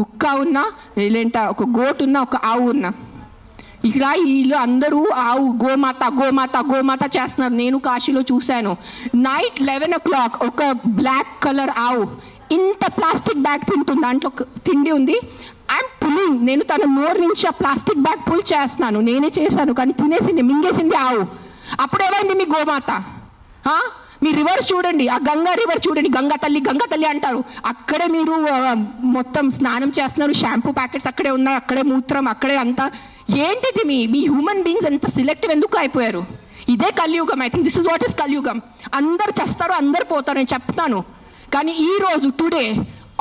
కుక్క ఉన్నా, లేదంటే ఒక గోట్ ఉన్నా, ఒక ఆవు ఉన్నా, ఇక్కడ వీళ్ళు అందరూ ఆవు గోమాత గోమాత గోమాత చేస్తున్నారు. నేను కాశీలో చూశాను. నైట్ 11 o'clock ఒక బ్లాక్ కలర్ ఆవు ఇంత ప్లాస్టిక్ బ్యాగ్ తింటుంది, దాంట్లో తిండి ఉంది. ఐఎమ్ పుల్లింగ్, నేను తన నోరు నుంచి ఆ ప్లాస్టిక్ బ్యాగ్ పుల్ చేస్తున్నాను, నేనే చేశాను, కానీ తినేసింది, మింగేసింది ఆవు. అప్పుడేమైంది మీ గోమాత? మీ రివర్స్ చూడండి, ఆ గంగా రివర్ చూడండి, గంగా తల్లి అంటారు. అక్కడే మీరు మొత్తం స్నానం చేస్తున్నారు, షాంపూ ప్యాకెట్స్ అక్కడే ఉన్నాయి, అక్కడే మూత్రం, అక్కడే అంతా. ఏంటిది మీ హ్యూమన్ బీయింగ్స్ ఎంత సిలెక్టివ్ ఎందుకు అయిపోయారు? ఇదే కలియుగం. I think this is what is కలియుగం. అందరు చేస్తారు, అందరు పోతారు, నేను చెప్తాను. కానీ ఈ రోజు today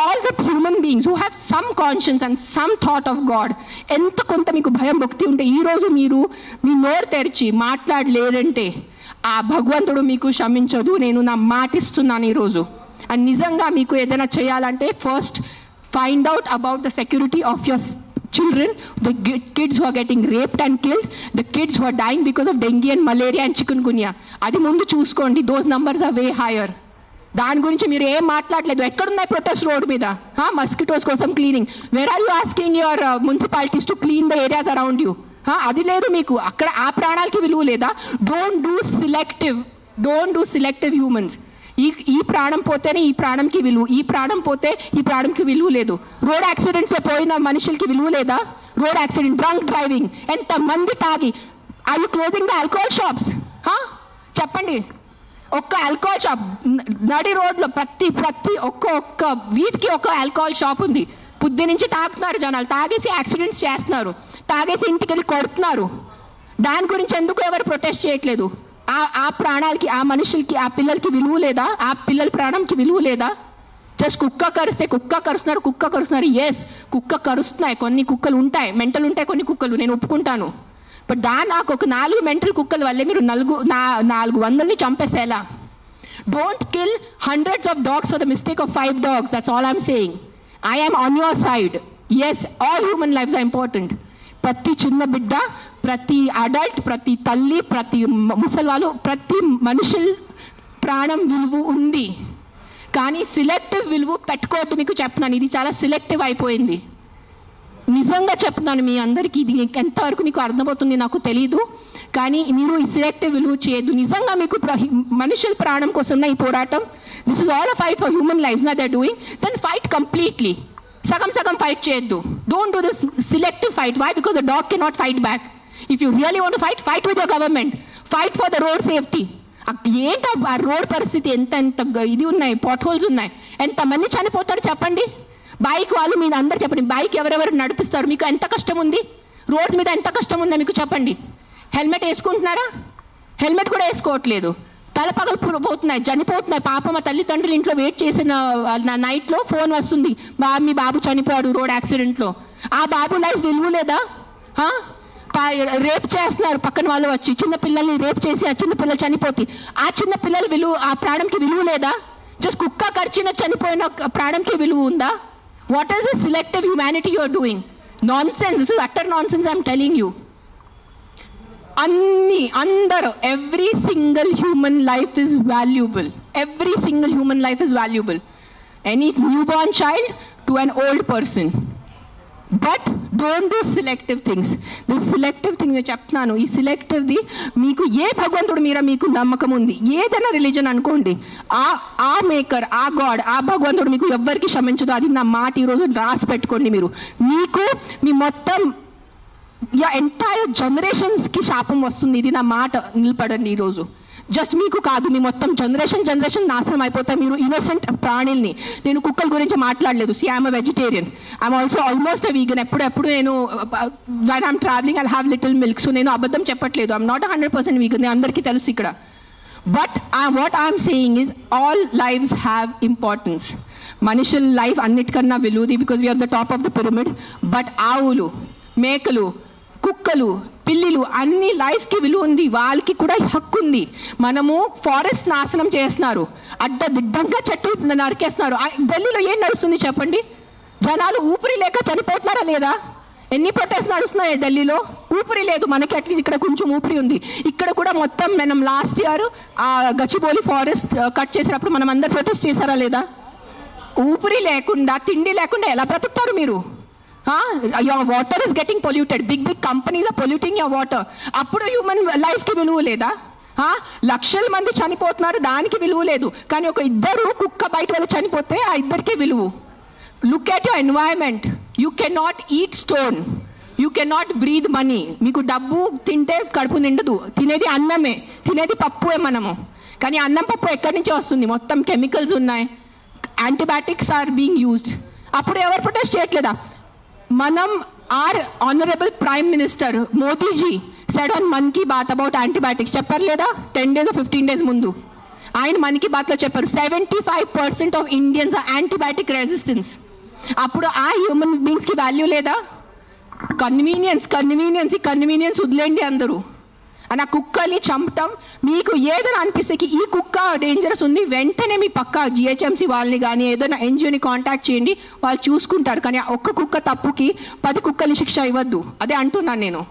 all the human beings who have some conscience and some thought of God, ఎంత కొంత మీకు భయం భక్తి ఉంటే ఈ రోజు మీరు మీ నోరు తెరిచి మాట్లాడలేదంటే ఆ భగవంతుడు మీకు క్షమించదు. నేను నా మాటిస్తున్నాను ఈరోజు. అండ్ నిజంగా మీకు ఏదైనా చేయాలంటే first find out about the security of your children, the kids who are getting raped and killed, the kids who are dying because of dengue and malaria and chikungunya. అది ముందు చూసుకోండి. those numbers are way higher. దాని గురించి మీరు ఏం మాట్లాడలేదు. ఎక్కడున్నాయి protest road మీద? మస్కిటోస్ కోసం cleaning. Where are you asking your municipalities to clean the areas around you? అది లేదు మీకు. అక్కడ ఆ ప్రాణాలకి విలువ లేదా? Don't do selective humans. ఈ ప్రాణం పోతేనే ఈ ప్రాణంకి విలువ, ఈ ప్రాణం పోతే ఈ ప్రాణంకి విలువ లేదు. రోడ్ యాక్సిడెంట్స్లో పోయిన మనుషులకి విలువ లేదా? రోడ్ యాక్సిడెంట్, డ్రంక్ డ్రైవింగ్, ఎంత మంది తాగి. Are you closing the alcohol shops? చెప్పండి. ఒక్క ఆల్కహాల్ షాప్ నడి రోడ్లో ప్రతి ఒక్క వీధికి ఒక ఆల్కహాల్ షాప్ ఉంది. పొద్దు నుంచి తాగుతున్నారు జనాలు, తాగేసి యాక్సిడెంట్స్ చేస్తున్నారు, తాగేసి ఇంటికి వెళ్ళి కొడుతున్నారు. దాని గురించి ఎందుకు ఎవరు ప్రొటెస్ట్ చేయట్లేదు? ఆ ప్రాణాలకి, ఆ మనుషులకి, ఆ పిల్లలకి విలువ లేదా? ఆ పిల్లల ప్రాణంకి విలువ లేదా? జస్ట్ కుక్క కరుస్తున్నారు. ఎస్, కుక్క కరుస్తున్నాయి, కొన్ని కుక్కలు ఉంటాయి, మెంటల్ ఉంటాయి కొన్ని కుక్కలు, నేను ఒప్పుకుంటాను. బట్ నాకు ఒక 4 మెంటల్ కుక్కల వల్లే మీరు 400ని చంపేసేలా? Don't kill hundreds of dogs for the mistake of 5 dogs. That's all I'm saying. I am on your side. Yes, all human lives are important. ప్రతి చిన్న బిడ్డ, ప్రతి అడల్ట్, ప్రతి తల్లి, ప్రతి ముసలివాళ్ళు, ప్రతి మనుషుల ప్రాణం విలువ ఉంది. కానీ సిలెక్టివ్ విలువ పెట్టుకోవద్దు. మీకు చెప్తున్నాను, ఇది చాలా సిలెక్టివ్ అయిపోయింది. నిజంగా చెప్తున్నాను మీ అందరికీ. ఇది ఎంతవరకు మీకు అర్థమవుతుంది నాకు తెలీదు, కానీ మీరు ఈ సిలెక్టివ్ విలువ చేయొద్దు. నిజంగా మీకు మనుషుల ప్రాణం కోసం ఈ పోరాటం, this is all a fight for human lifes నా they are doing. Then fight completely. సగం ఫైట్ చేయొద్దు. Don't do this selective fight. Why? Because the dog cannot fight back. If you really want fight with your government, fight for the road safety. ఏంటి ఆ road పరిస్థితి? ఎంత ఇది ఉన్నాయి, pot holes ఉన్నాయి, ఎంతమంది చనిపోతారు చెప్పండి. బైక్ వాళ్ళు మీరు అందరు చెప్పండి, బైక్ ఎవరెవరు నడిపిస్తారు? మీకు ఎంత కష్టం ఉంది? రోడ్ మీద ఎంత కష్టం ఉందో మీకు చెప్పండి. హెల్మెట్ వేసుకుంటున్నారా? హెల్మెట్ కూడా వేసుకోవట్లేదు. తల పగలిపోతున్నాయి, చనిపోతున్నాయి. పాప మా తల్లిదండ్రులు ఇంట్లో వెయిట్ చేసిన నైట్లో ఫోన్ వస్తుంది, మీ బాబు చనిపోయాడు రోడ్ యాక్సిడెంట్లో. ఆ బాబు లైఫ్ విలువ లేదా? రేప్ చేస్తున్నారు పక్కన వాళ్ళు వచ్చి, చిన్న పిల్లల్ని రేప్ చేసి ఆ చిన్న పిల్లలు చనిపోతే ఆ చిన్న పిల్లల విలువ, ఆ ప్రాణంకి విలువ లేదా? జస్ట్ కుక్క కరిచిన చనిపోయిన ప్రాణంకి విలువ ఉందా? What is this selective humanity you are doing? Nonsense. This is utter nonsense. I'm telling you. అందరూ, every single human life is valuable. Every single human life is valuable. Any new born child to an old person. But don't do selective things. This selective thing నేను చెప్తున్నాను. ఈ సెలెక్టివ్ది మీకు ఏ భగవంతుడు మీద మీకు నమ్మకం ఉంది, ఏదైనా రిలీజన్ అనుకోండి, ఆ మేకర్, ఆ గాడ్, ఆ భగవంతుడు మీకు ఎవ్వరికి క్షమించదు. అది నా మాట. ఈరోజు రాసి పెట్టుకోండి. మీకు మీ మొత్తం ఎంటైర్ జనరేషన్స్కి శాపం వస్తుంది. ఇది నా మాట. నిలబడండి ఈరోజు. జస్ట్ మీకు కాదు, మీ మొత్తం జనరేషన్ నాశనం అయిపోతాయి. మీరు ఇన్నోసెంట్ ప్రాణుల్ని. నేను కుక్కల గురించి మాట్లాడలేదు. See I'm vegetarian. I'm also almost vegan. ఎప్పుడు నేను when I'm travelling I have little milk. So నేను అబద్ధం చెప్పట్లేదు. I'm not 100% vegan. అందరికీ తెలుసు ఇక్కడ. But what I'm saying is all lives have importance. మనుషుల లైఫ్ అన్నిటికన్నా విలువది, because we are the top of the pyramid. But ఆవులు, మేకలు, కుక్కలు, పిల్లిలు అన్ని లైఫ్కి విలువ ఉంది. వాళ్ళకి కూడా హక్కు ఉంది. మనము ఫారెస్ట్ నాశనం చేస్తున్నారు, అడ్డదిడ్డంగా చెట్లు నరికేస్తున్నారు. ఢిల్లీలో ఏం నడుస్తుంది చెప్పండి? జనాలు ఊపిరి లేక చనిపోతున్నారా లేదా? ఎన్ని ప్రొటెస్ట్ నడుస్తున్నాయి ఢిల్లీలో? ఊపిరి లేదు. మనకి అట్లీస్ట్ ఇక్కడ కొంచెం ఊపిరి ఉంది. ఇక్కడ కూడా మొత్తం మనం లాస్ట్ ఇయర్ ఆ గచ్చిబౌలి ఫారెస్ట్ కట్ చేసినప్పుడు మనం అందరు ప్రొటెస్ట్ చేశారా లేదా? ఊపిరి లేకుండా తిండి లేకుండా ఎలా బ్రతుకుతారు మీరు? Your water is getting polluted, big companies are polluting your water. అప్పుడు హ్యూమన్ లైఫ్కి విలువ లేదా? లక్షల మంది చనిపోతున్నారు, దానికి విలువ లేదు. కానీ ఒక ఇద్దరు కుక్క బయట వెళ్ళి చనిపోతే ఆ ఇద్దరికి విలువ. Look at your environment. You can not eat stone, you can not breathe money. మీకు డబ్బు తింటే కడుపు నిండదు, తినేది అన్నమే, తినేది పప్పుే మనము. కానీ అన్నం పప్పు ఎక్కడి నుంచి వస్తుంది? మొత్తం కెమికల్స్ ఉన్నాయి, యాంటీబయాటిక్స్ ఆర్ బీయింగ్ యూజ్డ్. అప్పుడు ఎవరు ప్రొటెస్ట్ చేయట్లేదా? మనం, our honourable prime minister Modiji said on Mann Ki Baat about antibiotics, చెప్పారు లేదా? 10 days or 15 days ముందు ఆయన మన్ కీ బాత్లో చెప్పారు 75% of Indians are antibiotic resistance. అప్పుడు ఆ హ్యూమన్ బీయింగ్స్కి వాల్యూ లేదా? కన్వీనియన్స్ వదిలేండి అందరూ. ఆ కుక్కల్ని చంపటం మీకు ఏదైనా అనిపిస్తే ఈ కుక్క డేంజరస్ ఉంది, వెంటనే మీ పక్క జిహెచ్ఎంసీ వాళ్ళని కానీ ఏదైనా ఎన్జిఓని కాంటాక్ట్ చేయండి, వాళ్ళు చూసుకుంటారు. కానీ ఒక్క కుక్క తప్పుకి 10 కుక్కల్ని శిక్ష ఇవ్వద్దు, అదే అంటున్నాను నేను.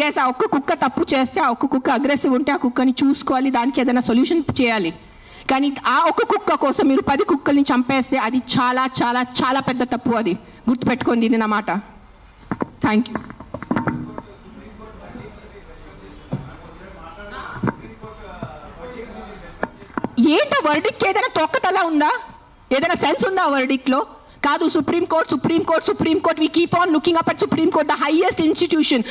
ఎస్, ఆ ఒక్క కుక్క తప్పు చేస్తే, ఆ ఒక్క కుక్క అగ్రెసివ్ ఉంటే ఆ కుక్కని చూసుకోవాలి, దానికి ఏదైనా సొల్యూషన్ చేయాలి. కానీ ఆ ఒక్క కుక్క కోసం మీరు 10 కుక్కల్ని చంపేస్తే అది చాలా చాలా చాలా పెద్ద తప్పు. అది గుర్తుపెట్టుకోండి, ఇది నా మాట. Thank you. ఏంటో వర్డిక్ట్ ఏదైనా తొక్కతలా ఉందా? ఏదైనా సెన్స్ ఉందా వర్డిక్ట్లో? కాదు, supreme court we keep on looking up at supreme court, the highest institution,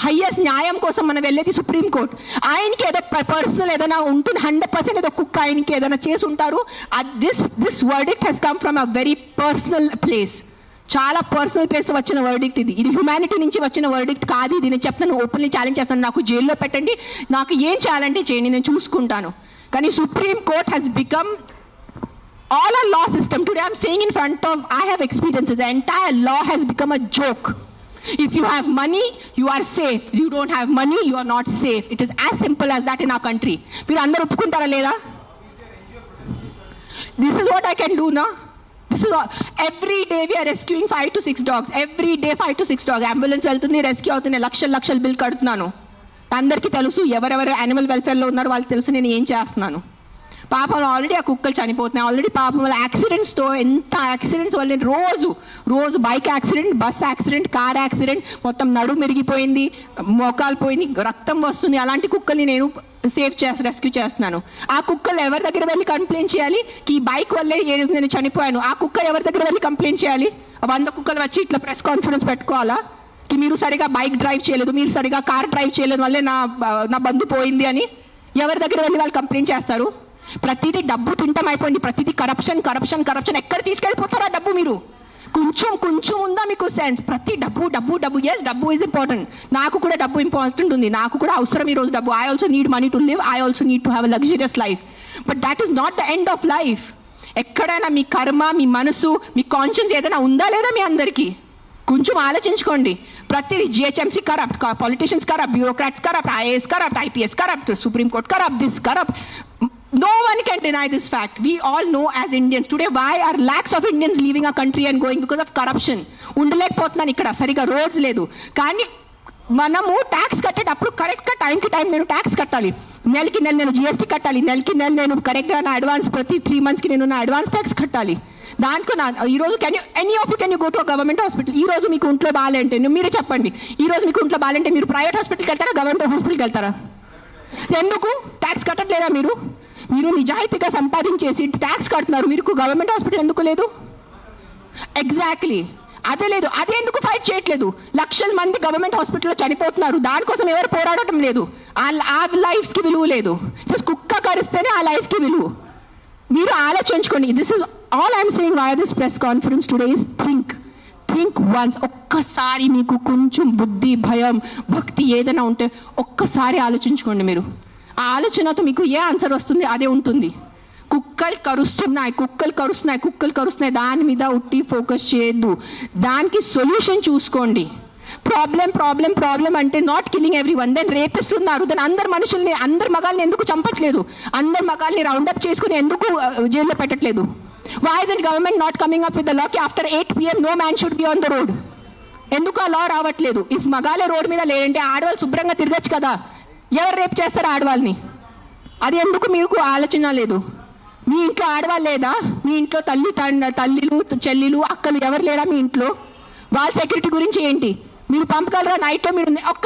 highest న్యాయం కోసం మనం వెళ్ళేది సుప్రీంకోర్ట్. ఆయనకి ఏదో పర్సనల్ ఏదైనా ఉంటుంది, 100% ఏదో కుక్క ఆయనకి ఏదైనా చేసి ఉంటారు. This verdict has come from a very personal place, చాలా పర్సనల్ ప్లేస్తో వచ్చిన వర్డిక్ట్ ఇది. ఇది హ్యుమానిటీ నుంచి వచ్చిన వర్డిక్ట్ కాదు. ఇది నేను చెప్తాను, ఓపెన్లీ ఛాలెంజ్ చేస్తాను. నాకు జైల్లో పెట్టండి, నాకు ఏం చేయాలంటే చేయండి, నేను చూసుకుంటాను. కానీ supreme court has become all our law system. Today I'm saying in front of, I have experiences, the entire law has become a joke. If you have money, you are safe. You don't have money, you are not safe. It is as simple as that in our country. మీరు అందరూ ఒప్పుకుంటారా లేదా? This is what I can do now. This is all. Every day we are rescuing 5 to 6 dogs. Every day 5 to 6 dogs. Ambulance వెళ్తుంది, rescue అవుతుంది, లక్షల bill కడుతున్నాను. అందరికీ తెలుసు, ఎవరెవరు యానిమల్ వెల్ఫేర్లో ఉన్నారో వాళ్ళకి తెలుసు నేను ఏం చేస్తున్నాను. పాపం ఆల్రెడీ ఆ కుక్కలు చనిపోతున్నాయి, ఆల్రెడీ పాపం వల్ల యాక్సిడెంట్స్తో, ఎంత యాక్సిడెంట్స్ వల్ల రోజు bike accident, bus accident, car accident, మొత్తం నడుము మెరిగిపోయింది, మోకాలు పోయింది, రక్తం వస్తుంది. అలాంటి కుక్కల్ని నేను రెస్క్యూ చేస్తున్నాను. ఆ కుక్కలు ఎవరి దగ్గర వెళ్ళి కంప్లైంట్ చేయాలి? ఈ బైక్ వల్లే ఏ రోజు నేను చనిపోయాను, ఆ కుక్క ఎవరి దగ్గర వెళ్ళి కంప్లైంట్ చేయాలి? 100 కుక్కలు వచ్చి ఇట్లా ప్రెస్ కాన్ఫరెన్స్ పెట్టుకోవాలా? మీరు సరిగా బైక్ డ్రైవ్ చేయలేదు, మీరు సరిగా కార్ డ్రైవ్ చేయలేదు వల్లే నా బంధు పోయింది అని ఎవరి దగ్గర వెళ్ళి వాళ్ళు కంప్లైంట్ చేస్తారు? ప్రతిదీ డబ్బు తింటం అయిపోయింది, ప్రతిదీ కరప్షన్. ఎక్కడ తీసుకెళ్ళిపోతారా డబ్బు? మీరు కొంచెం ఉందా మీకు సెన్స్? ప్రతి డబ్బు. ఎస్, డబ్బు ఈజ్ ఇంపార్టెంట్. నాకు కూడా డబ్బు ఇంపార్టెంట్ ఉంది, నాకు కూడా అవసరం ఈరోజు డబ్బు. I also need money to live, I also need to have a luxurious life. But that is not the end of life. ఎక్కడైనా మీ కర్మ, మీ మనసు, మీ కాన్షియన్స్ ఏదైనా ఉందా లేదా మీ అందరికీ? కొంచెం ఆలోచించుకోండి. ప్రతి GHMC corrupt, politicians corrupt, bureaucrats corrupt, IAS corrupt, IPS corrupt, supreme court corrupt, this corrupt. No one can deny this fact. We all know as Indians today why are lakhs of Indians leaving our country and going because of corruption. ఉండలేకపోతున్నాను ఇక్కడ, సరిగా roads లేదు. కానీ మనము tax కట్టేటప్పుడు కరెక్ట్గా టైంకి time నేను tax కట్టాలి. నెలకి నెల నేను జిఎస్టీ కట్టాలి, నెలకి నెల నేను కరెక్ట్గా నా అడ్వాన్స్, ప్రతి 3 monthsకి నేను నా అడ్వాన్స్ ట్యాక్స్ కట్టాలి. దానికి ఈరోజు can you go to government hospital? ఈ రోజు మీకు ఒంట్లో బాగాలంటే మీరే చెప్పండి, ఈ రోజు మీకు ఒంట్లో బాగాలంటే మీరు ప్రైవేట్ హాస్పిటల్కి వెళ్తారా, గవర్నమెంట్ హాస్పిటల్కి వెళ్తారా? ఎందుకు ట్యాక్స్ కట్టట్లేదా మీరు? మీరు నిజాయితీగా సంపాదించేసి ట్యాక్స్ కడుతున్నారు, మీకు గవర్నమెంట్ హాస్పిటల్ ఎందుకు లేదు? ఎగ్జాక్ట్లీ అదే లేదు. అదే ఎందుకు ఫైట్ చేయట్లేదు? లక్షల మంది గవర్నమెంట్ హాస్పిటల్లో చనిపోతున్నారు, దానికోసం ఎవరు పోరాడటం లేదు. ఆ లైఫ్స్కి విలువ లేదు. జస్ట్ కుక్క కరిస్తేనే ఆ లైఫ్కి విలువ. మీరు ఆలోచించుకోండి. This is all I'm saying why this press conference today is think once. ఒక్కసారి మీకు కొంచెం బుద్ధి, భయం, భక్తి ఏదైనా ఉంటే ఒక్కసారి ఆలోచించుకోండి. మీరు ఆ ఆలోచనతో మీకు ఏ ఆన్సర్ వస్తుంది అదే ఉంటుంది. కుక్కలు కరుస్తున్నాయి, దాని మీద ఉట్టి ఫోకస్ చేయొద్దు, దానికి సొల్యూషన్ చూసుకోండి. ప్రాబ్లం అంటే నాట్ కిల్లింగ్ ఎవ్రీవన్. దెన్ రేపిస్తున్నారు, దెన్ అందరు మనుషుల్ని, అందరు మగాల్ని ఎందుకు చంపట్లేదు? అందరు మగాల్ని రౌండప్ చేసుకుని ఎందుకు జైల్లో పెట్టట్లేదు? Why isn't government not coming up with the law? After 8 PM no man should be on the road. ఎందుకు ఆ లా రావట్లేదు? ఇఫ్ మగాలే రోడ్ మీద లేదంటే ఆడవాళ్ళు శుభ్రంగా తిరగచ్చు కదా. ఎవరు రేపు చేస్తారు ఆడవాళ్ళని? అది ఎందుకు మీకు ఆలోచన లేదు? మీ ఇంట్లో ఆడవాళ్ళు లేదా? మీ ఇంట్లో తల్లిలు చెల్లిలు అక్కలు ఎవరు లేరా మీ ఇంట్లో? వాళ్ళ సెక్యూరిటీ గురించి ఏంటి? మీరు పంపగలరా నైట్లో? మీరు ఒక్క